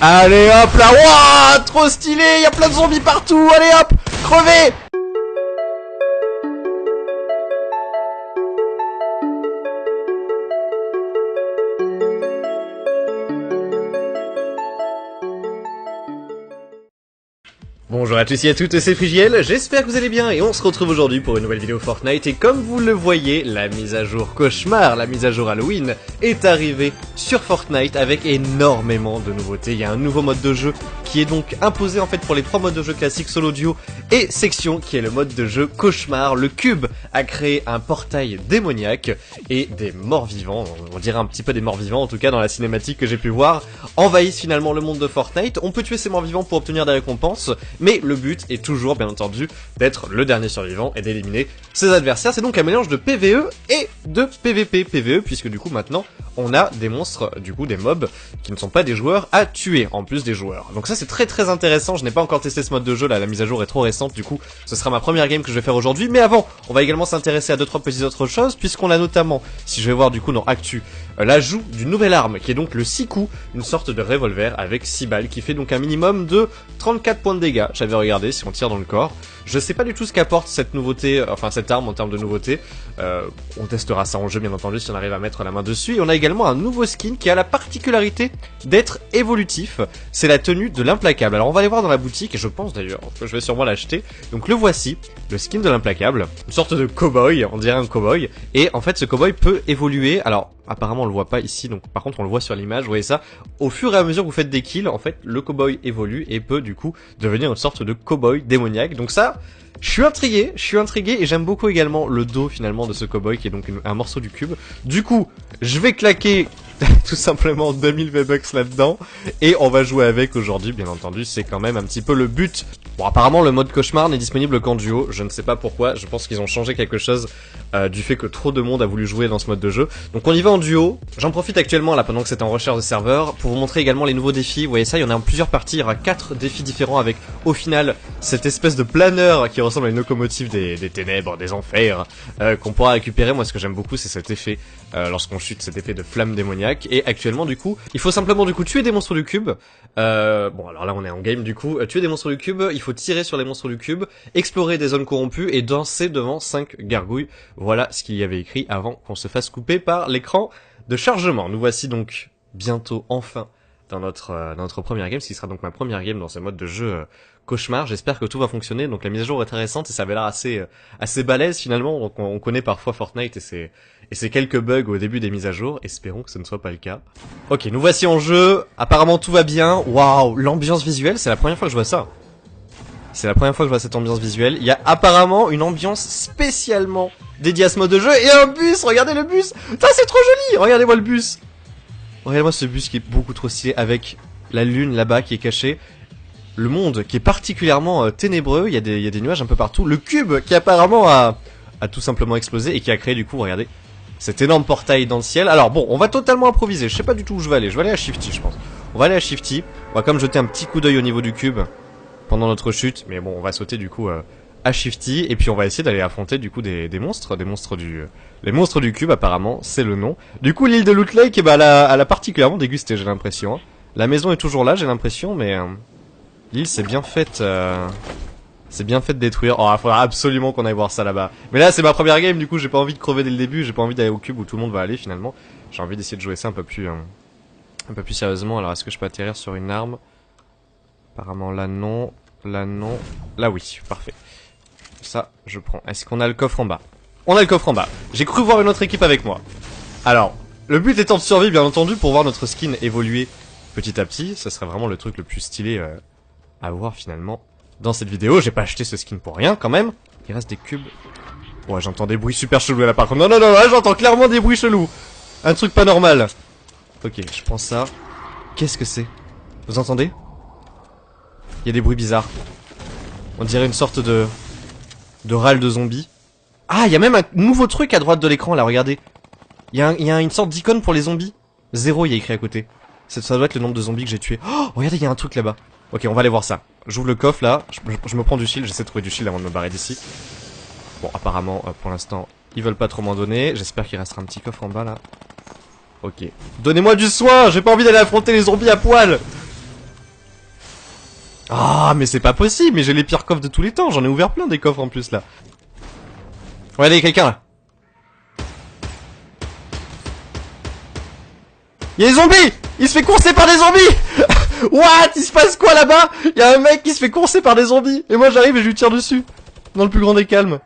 Allez hop là, wouah, trop stylé, y a plein de zombies partout, allez hop, crevez. Bonjour à tous et à toutes, c'est Frigiel, j'espère que vous allez bien et on se retrouve aujourd'hui pour une nouvelle vidéo Fortnite et comme vous le voyez, la mise à jour cauchemar, la mise à jour Halloween est arrivée sur Fortnite avec énormément de nouveautés. Il y a un nouveau mode de jeu qui est donc imposé en fait pour les 3 modes de jeu classiques solo duo et section qui est le mode de jeu cauchemar. Le cube a créé un portail démoniaque et des morts vivants, on dirait un petit peu des morts vivants en tout cas dans la cinématique que j'ai pu voir, envahissent finalement le monde de Fortnite. On peut tuer ces morts vivants pour obtenir des récompenses, mais le but est toujours, bien entendu, d'être le dernier survivant et d'éliminer ses adversaires. C'est donc un mélange de PvE et de PvP. PvE, puisque du coup, maintenant, on a des monstres, du coup, des mobs, qui ne sont pas des joueurs à tuer, en plus des joueurs. Donc ça, c'est très très intéressant. Je n'ai pas encore testé ce mode de jeu, là, la mise à jour est trop récente, du coup, ce sera ma première game que je vais faire aujourd'hui. Mais avant, on va également s'intéresser à 2-3 petites autres choses, puisqu'on a notamment, si je vais voir du coup dans Actu, l'ajout d'une nouvelle arme, qui est donc le 6 coups, une sorte de revolver avec 6 balles, qui fait donc un minimum de 34 points de dégâts. J'avais regardé si on tire dans le corps. Je sais pas du tout ce qu'apporte cette nouveauté, enfin cette arme en termes de nouveauté. On testera ça en jeu bien entendu si on arrive à mettre la main dessus. Et on a également un nouveau skin qui a la particularité d'être évolutif. C'est la tenue de l'implacable. Alors on va aller voir dans la boutique et je pense d'ailleurs que je vais sûrement l'acheter. Donc le voici, le skin de l'implacable. Une sorte de cow-boy, on dirait un cow-boy. Et en fait ce cow-boy peut évoluer. Alors apparemment on le voit pas ici, donc par contre on le voit sur l'image, vous voyez ça. Au fur et à mesure que vous faites des kills, en fait le cow-boy évolue et peut du coup devenir une sorte de cow-boy démoniaque. Donc ça, je suis intrigué et j'aime beaucoup également le dos finalement de ce cow-boy qui est donc un morceau du cube. Du coup, je vais claquer tout simplement 2000 V-Bucks là-dedans et on va jouer avec aujourd'hui, bien entendu, c'est quand même un petit peu le but. Bon, apparemment le mode cauchemar n'est disponible qu'en duo, je ne sais pas pourquoi, je pense qu'ils ont changé quelque chose du fait que trop de monde a voulu jouer dans ce mode de jeu. Donc on y va en duo, j'en profite actuellement là pendant que c'est en recherche de serveur pour vous montrer également les nouveaux défis. Vous voyez ça, il y en a en plusieurs parties, il y aura 4 défis différents avec au final cette espèce de planeur qui ressemble à une locomotive des ténèbres, des enfers, qu'on pourra récupérer. Moi ce que j'aime beaucoup c'est cet effet, lorsqu'on chute, cet effet de flamme démoniaque. Et actuellement du coup, il faut simplement du coup tuer des monstres du cube. Bon alors là on est en game du coup, tuer des monstres du cube, il faut tirer sur les monstres du cube, explorer des zones corrompues et danser devant 5 gargouilles. Voilà ce qu'il y avait écrit avant qu'on se fasse couper par l'écran de chargement. Nous voici donc bientôt enfin dans notre première game, ce qui sera donc ma première game dans ce mode de jeu cauchemar. J'espère que tout va fonctionner. Donc la mise à jour est très récente et ça avait l'air assez balèze finalement. Donc on connaît parfois Fortnite et c'est quelques bugs au début des mises à jour. Espérons que ce ne soit pas le cas. Ok, nous voici en jeu. Apparemment tout va bien. Waouh, l'ambiance visuelle, c'est la première fois que je vois ça. C'est la première fois que je vois cette ambiance visuelle. Il y a apparemment une ambiance spécialement dédiée à ce mode de jeu et un bus. Regardez le bus. Putain, c'est trop joli. Regardez-moi le bus. Regardez-moi ce bus qui est beaucoup trop stylé avec la lune là-bas qui est cachée. Le monde qui est particulièrement ténébreux. Il y a des nuages un peu partout. Le cube qui apparemment a tout simplement explosé et qui a créé du coup, regardez, cet énorme portail dans le ciel. Alors bon, on va totalement improviser. Je sais pas du tout où je vais aller. Je vais aller à Shifty, je pense. On va aller à Shifty. On va comme jeter un petit coup d'œil au niveau du cube pendant notre chute, mais bon, on va sauter du coup à Shifty et puis on va essayer d'aller affronter du coup des monstres, les monstres du cube apparemment, c'est le nom. Du coup, l'île de Loot Lake, elle a particulièrement dégusté, j'ai l'impression. La maison est toujours là, j'ai l'impression, mais l'île c'est bien faite de détruire. Oh, il faudra absolument qu'on aille voir ça là-bas. Mais là, c'est ma première game, du coup, j'ai pas envie de crever dès le début, j'ai pas envie d'aller au cube où tout le monde va aller finalement. J'ai envie d'essayer de jouer ça un peu plus sérieusement. Alors, est-ce que je peux atterrir sur une arme? Apparemment là non, là oui, parfait. Ça, je prends. Est-ce qu'on a le coffre en bas? On a le coffre en bas. J'ai cru voir une autre équipe avec moi. Alors, le but étant de survivre bien entendu pour voir notre skin évoluer petit à petit. Ça serait vraiment le truc le plus stylé à voir finalement dans cette vidéo. J'ai pas acheté ce skin pour rien quand même. Il reste des cubes. Ouais, j'entends des bruits super chelous là par contre. Non, là j'entends clairement des bruits chelous. Un truc pas normal. Ok, je prends ça. Qu'est-ce que c'est? Vous entendez? Il y a des bruits bizarres. On dirait une sorte de râle de zombies. Ah, il y a même un nouveau truc à droite de l'écran là, regardez. Il y a une sorte d'icône pour les zombies. 0, il y a écrit à côté. Ça doit être le nombre de zombies que j'ai tués. Oh, regardez, il y a un truc là-bas. Ok, on va aller voir ça. J'ouvre le coffre là, je me prends du shield, j'essaie de trouver du shield avant de me barrer d'ici. Bon, apparemment, pour l'instant, ils veulent pas trop m'en donner. J'espère qu'il restera un petit coffre en bas là. Ok. Donnez-moi du soin, j'ai pas envie d'aller affronter les zombies à poil. Ah, mais c'est pas possible, mais j'ai les pires coffres de tous les temps, j'en ai ouvert plein des coffres en plus là. Regardez, quelqu'un là. Y'a des zombies! Il se fait courser par des zombies! What? Il se passe quoi là-bas? Y'a un mec qui se fait courser par des zombies! Et moi j'arrive et je lui tire dessus. Dans le plus grand des calmes.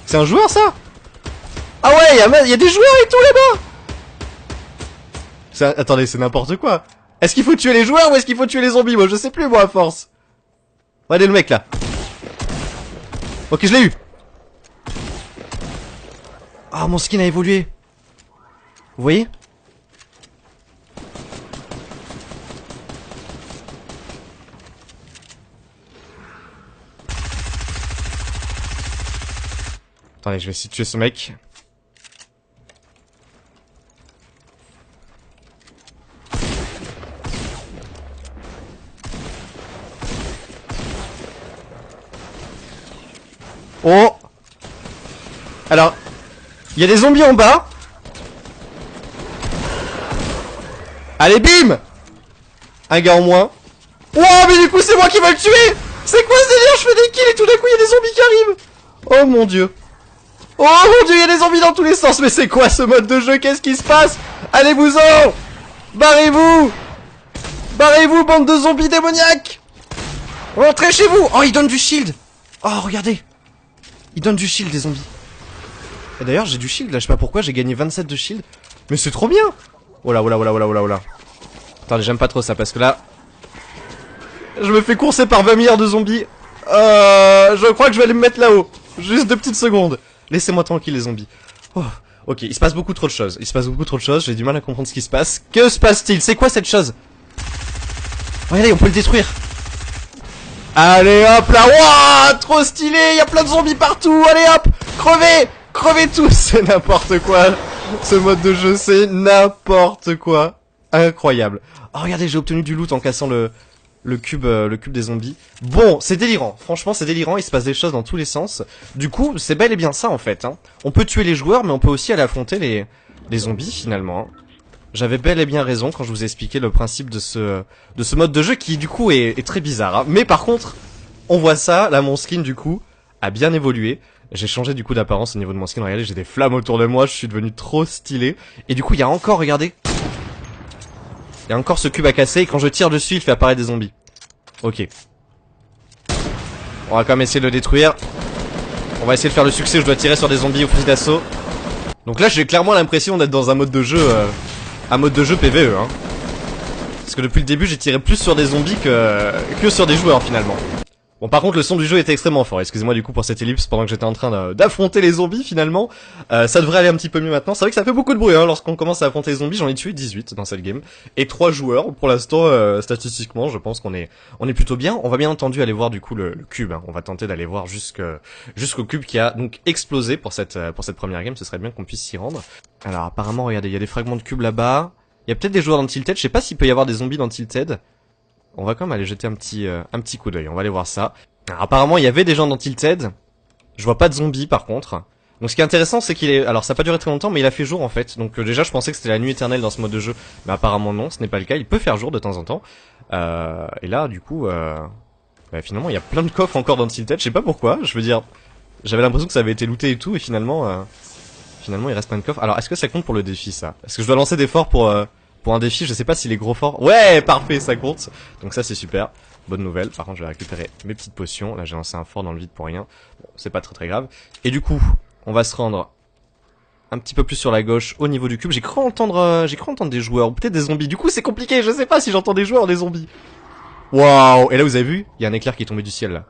C'est un joueur ça? Ah ouais, y'a des joueurs et tout là-bas! Attendez, c'est n'importe quoi. Est-ce qu'il faut tuer les joueurs ou est-ce qu'il faut tuer les zombies? Moi je sais plus moi à force. Regardez le mec là. Ok, je l'ai eu. Ah, mon skin a évolué. Vous voyez? Attendez, je vais essayer de tuer ce mec. Oh! Alors, il y a des zombies en bas. Allez, bim! Un gars en moins. Wow, mais du coup, c'est moi qui vais le tuer! C'est quoi ce délire? Je fais des kills et tout d'un coup, il y a des zombies qui arrivent! Oh mon dieu! Oh mon dieu, il y a des zombies dans tous les sens! Mais c'est quoi ce mode de jeu? Qu'est-ce qui se passe? Allez-vous-en! Barrez-vous! Barrez-vous, bande de zombies démoniaques! Rentrez chez vous! Oh, ils donnent du shield! Oh, regardez! Ils donnent du shield, des zombies. Et d'ailleurs, j'ai du shield, là, je sais pas pourquoi, j'ai gagné 27 de shield. Mais c'est trop bien! Oh là, oh là, oh là, oh là, oh là, oh là. Attendez, j'aime pas trop ça, parce que là... je me fais courser par 20 milliards de zombies. Je crois que je vais aller me mettre là-haut. Juste 2 petites secondes. Laissez-moi tranquille, les zombies. Oh, ok, il se passe beaucoup trop de choses. Il se passe beaucoup trop de choses, j'ai du mal à comprendre ce qui se passe. Que se passe-t-il? C'est quoi cette chose? Regardez, on peut le détruire. Allez hop là, wouah, trop stylé, y a plein de zombies partout, allez hop, crevez, crevez tous, c'est n'importe quoi, ce mode de jeu c'est n'importe quoi, incroyable. Oh regardez, j'ai obtenu du loot en cassant le cube des zombies. Bon, c'est délirant, franchement c'est délirant, il se passe des choses dans tous les sens. Du coup, c'est bel et bien ça en fait, hein. On peut tuer les joueurs, mais on peut aussi aller affronter les zombies finalement. J'avais bel et bien raison quand je vous ai expliqué le principe de ce mode de jeu qui du coup est très bizarre. Hein. Mais par contre, on voit ça, là mon skin du coup a bien évolué. J'ai changé du coup d'apparence au niveau de mon skin, regardez j'ai des flammes autour de moi, je suis devenu trop stylé. Et du coup il y a encore, regardez, il y a encore ce cube à casser et quand je tire dessus il fait apparaître des zombies. Ok. On va quand même essayer de le détruire. On va essayer de faire le succès où je dois tirer sur des zombies au fusil d'assaut. Donc là j'ai clairement l'impression d'être dans un mode de jeu... un mode de jeu PvE, hein. Parce que depuis le début, j'ai tiré plus sur des zombies que sur des joueurs, finalement. Bon, par contre, le son du jeu était extrêmement fort. Excusez-moi, du coup, pour cette ellipse, pendant que j'étais en train d'affronter les zombies, finalement. Ça devrait aller un petit peu mieux maintenant. C'est vrai que ça fait beaucoup de bruit, hein, lorsqu'on commence à affronter les zombies. J'en ai tué 18 dans cette game. Et 3 joueurs. Pour l'instant, statistiquement, je pense qu'on est plutôt bien. On va bien entendu aller voir, du coup, le cube, hein. On va tenter d'aller voir jusqu'au cube qui a, donc, explosé pour cette première game. Ce serait bien qu'on puisse s'y rendre. Alors, apparemment, regardez, il y a des fragments de cubes là-bas. Il y a peut-être des joueurs dans Tilted. Je sais pas s'il peut y avoir des zombies dans Tilted. On va quand même aller jeter un petit coup d'œil. On va aller voir ça. Alors, apparemment, il y avait des gens dans Tilted. Je vois pas de zombies, par contre. Donc, ce qui est intéressant, c'est qu'il est... alors, ça a pas duré très longtemps, mais il a fait jour, en fait. Donc, déjà, je pensais que c'était la nuit éternelle dans ce mode de jeu. Mais apparemment, non. Ce n'est pas le cas. Il peut faire jour de temps en temps. Et là, du coup... bah, finalement, il y a plein de coffres encore dans Tilted. Je sais pas pourquoi. Je veux dire... j'avais l'impression que ça avait été looté et tout. Et finalement... finalement, il reste plein de coffres. Alors, est-ce que ça compte pour le défi, ça? Est-ce que je dois lancer des forts pour un défi? Je sais pas si les gros forts... ouais, parfait, ça compte. Donc ça, c'est super. Bonne nouvelle. Par contre, je vais récupérer mes petites potions. Là, j'ai lancé un fort dans le vide pour rien. Bon, c'est pas très grave. Et du coup, on va se rendre un petit peu plus sur la gauche, au niveau du cube. J'ai cru entendre des joueurs, ou peut-être des zombies. Du coup, c'est compliqué. Je sais pas si j'entends des joueurs ou des zombies. Waouh! Et là, vous avez vu? Il y a un éclair qui est tombé du ciel, là.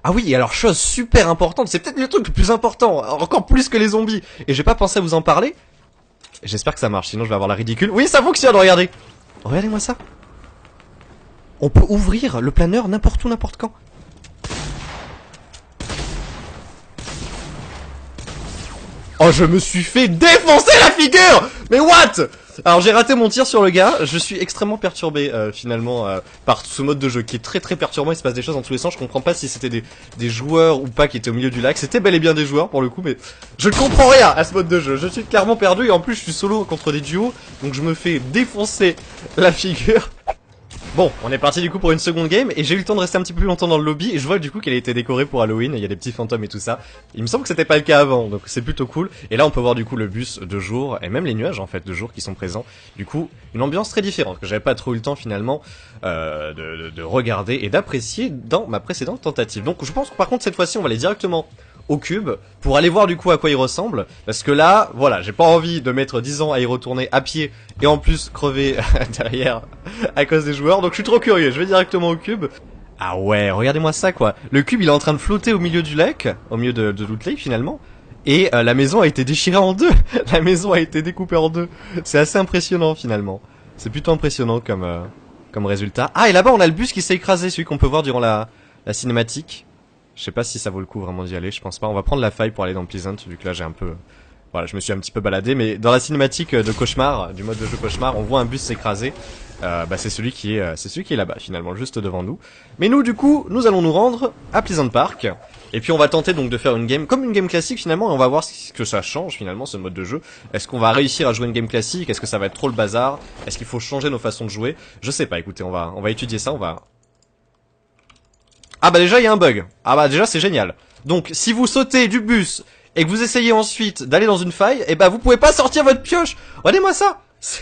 Ah oui, alors chose super importante, c'est peut-être le truc le plus important, encore plus que les zombies. Et j'ai pas pensé à vous en parler. J'espère que ça marche, sinon je vais avoir la ridicule. Oui, ça fonctionne, regardez. Regardez-moi ça. On peut ouvrir le planeur n'importe où, n'importe quand. Oh, je me suis fait défoncer la figure! Mais what? Alors j'ai raté mon tir sur le gars, je suis extrêmement perturbé finalement par ce mode de jeu qui est très très perturbant, il se passe des choses dans tous les sens, je comprends pas si c'était des joueurs ou pas qui étaient au milieu du lac, c'était bel et bien des joueurs pour le coup, mais je ne comprends rien à ce mode de jeu, je suis clairement perdu et en plus je suis solo contre des duos, donc je me fais défoncer la figure. Bon, on est parti du coup pour une seconde game et j'ai eu le temps de rester un petit peu plus longtemps dans le lobby et je vois du coup qu'elle a été décorée pour Halloween, il y a des petits fantômes et tout ça. Il me semble que c'était pas le cas avant, donc c'est plutôt cool. Et là on peut voir du coup le bus de jour et même les nuages en fait de jour qui sont présents. Du coup, une ambiance très différente que j'avais pas trop eu le temps finalement de regarder et d'apprécier dans ma précédente tentative. Donc je pense que par contre cette fois-ci on va aller directement au cube pour aller voir du coup à quoi il ressemble parce que là voilà j'ai pas envie de mettre 10 ans à y retourner à pied et en plus crever derrière à cause des joueurs, donc je suis trop curieux, je vais directement au cube. Ah ouais, regardez-moi ça quoi, le cube il est en train de flotter au milieu du lac, au milieu de Loot Lake finalement, et la maison a été déchirée en deux, la maison a été découpée en deux, c'est assez impressionnant finalement, c'est plutôt impressionnant comme résultat. Ah et là-bas on a le bus qui s'est écrasé, celui qu'on peut voir durant la cinématique. Je sais pas si ça vaut le coup vraiment d'y aller, je pense pas. On va prendre la faille pour aller dans Pleasant, vu que là j'ai un peu... Voilà, je me suis un petit peu baladé, mais dans la cinématique de Cauchemar, du mode de jeu Cauchemar, on voit un bus s'écraser. C'est celui qui est là-bas, finalement, juste devant nous. Mais nous, du coup, nous allons nous rendre à Pleasant Park. Et puis on va tenter donc de faire une game, comme une game classique finalement, et on va voir ce que ça change finalement, ce mode de jeu. Est-ce qu'on va réussir à jouer une game classique? Est-ce que ça va être trop le bazar? Est-ce qu'il faut changer nos façons de jouer? Je sais pas, écoutez, on va étudier ça, Ah bah déjà il y a un bug. Ah bah déjà c'est génial. Donc si vous sautez du bus et que vous essayez ensuite d'aller dans une faille, et bah vous pouvez pas sortir votre pioche. Regardez-moi ça. Ce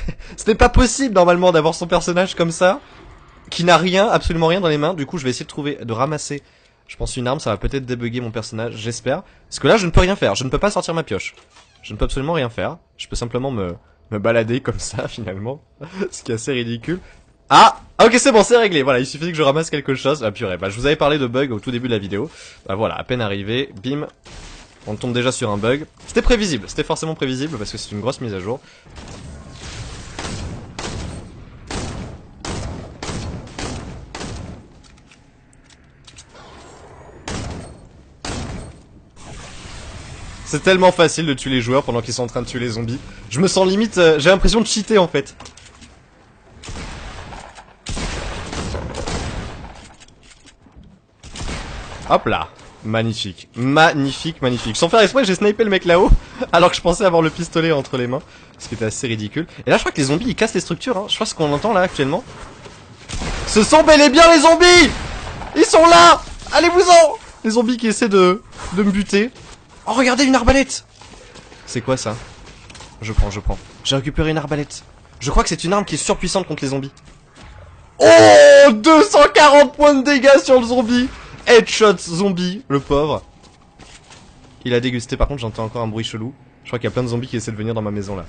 n'est pas possible normalement d'avoir son personnage comme ça, qui n'a rien, absolument rien dans les mains. Du coup je vais essayer de ramasser, je pense une arme, ça va peut-être débugger mon personnage, j'espère. Parce que là je ne peux rien faire, je ne peux pas sortir ma pioche. Je ne peux absolument rien faire. Je peux simplement me balader comme ça finalement. Ce qui est assez ridicule. Ah, ok c'est bon, c'est réglé, voilà, il suffit que je ramasse quelque chose. Ah purée, bah je vous avais parlé de bug au tout début de la vidéo. Bah voilà, à peine arrivé, bim, on tombe déjà sur un bug. C'était prévisible, c'était forcément prévisible parce que c'est une grosse mise à jour. C'est tellement facile de tuer les joueurs pendant qu'ils sont en train de tuer les zombies. Je me sens limite, j'ai l'impression de cheater en fait. Hop là, magnifique, magnifique, magnifique. Sans faire exprès, j'ai snipé le mec là-haut, alors que je pensais avoir le pistolet entre les mains, ce qui était assez ridicule. Et là, je crois que les zombies, ils cassent les structures, hein. Je crois ce qu'on entend là actuellement. Ce sont bel et bien les zombies! Ils sont là! Allez-vous-en! Les zombies qui essaient de me buter. Oh, regardez, une arbalète! C'est quoi ça? Je prends. J'ai récupéré une arbalète. Je crois que c'est une arme qui est surpuissante contre les zombies. Oh, 240 points de dégâts sur le zombie! Headshot zombie, le pauvre. Il a dégusté, par contre j'entends encore un bruit chelou. Je crois qu'il y a plein de zombies qui essaient de venir dans ma maison là.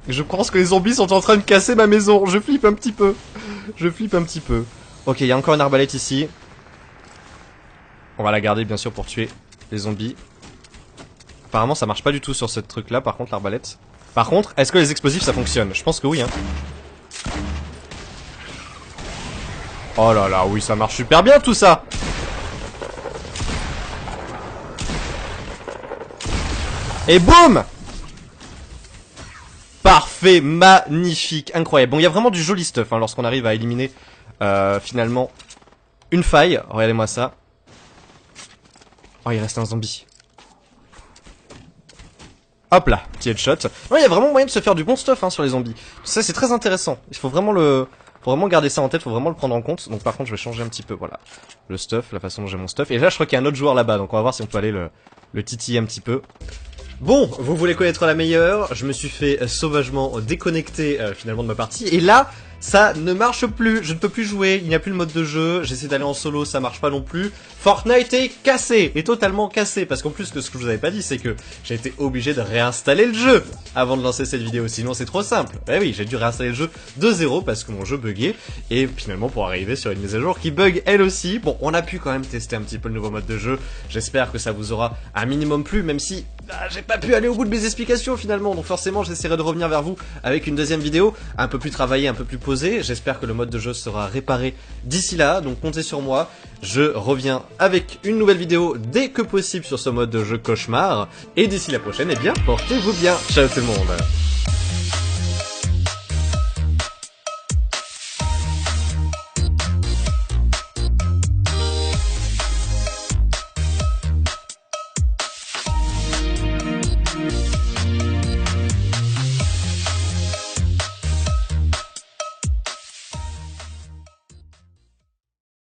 Et je pense que les zombies sont en train de casser ma maison. Je flippe un petit peu. Ok, il y a encore une arbalète ici. On va la garder bien sûr pour tuer les zombies. Apparemment ça marche pas du tout sur ce truc là, par contre l'arbalète. Par contre, est-ce que les explosifs ça fonctionne? Je pense que oui hein. Oh là là, oui ça marche super bien tout ça. Et boum! Parfait, magnifique, incroyable. Bon, il y a vraiment du joli stuff hein, lorsqu'on arrive à éliminer finalement une faille. Regardez-moi ça. Oh, il reste un zombie. Hop là, petit headshot. Non, il y a vraiment moyen de se faire du bon stuff hein, sur les zombies. Ça, c'est très intéressant. Il faut vraiment garder ça en tête, faut vraiment le prendre en compte. Donc par contre, je vais changer un petit peu, voilà. Le stuff, la façon dont j'ai mon stuff. Et là, je crois qu'il y a un autre joueur là-bas, donc on va voir si on peut aller le titiller un petit peu. Bon, vous voulez connaître la meilleure? Je me suis fait sauvagement déconnecter finalement de ma partie. Et là, ça ne marche plus. Je ne peux plus jouer. Il n'y a plus le mode de jeu. J'essaie d'aller en solo, ça marche pas non plus. Fortnite est cassé, est totalement cassé. Parce qu'en plus, ce que je vous avais pas dit, c'est que j'ai été obligé de réinstaller le jeu avant de lancer cette vidéo. Sinon, c'est trop simple. Eh oui, j'ai dû réinstaller le jeu de zéro parce que mon jeu buguait. Et finalement, pour arriver sur une mise à jour qui bug elle aussi. Bon, on a pu quand même tester un petit peu le nouveau mode de jeu. J'espère que ça vous aura un minimum plu, même si j'ai pas pu aller au bout de mes explications finalement. Donc forcément, j'essaierai de revenir vers vous avec une deuxième vidéo un peu plus travaillée, un peu plus posée. J'espère que le mode de jeu sera réparé d'ici là. Donc comptez sur moi. Je reviens avec une nouvelle vidéo dès que possible sur ce mode de jeu Cauchemar. Et d'ici la prochaine, eh bien, portez-vous bien. Ciao tout le monde.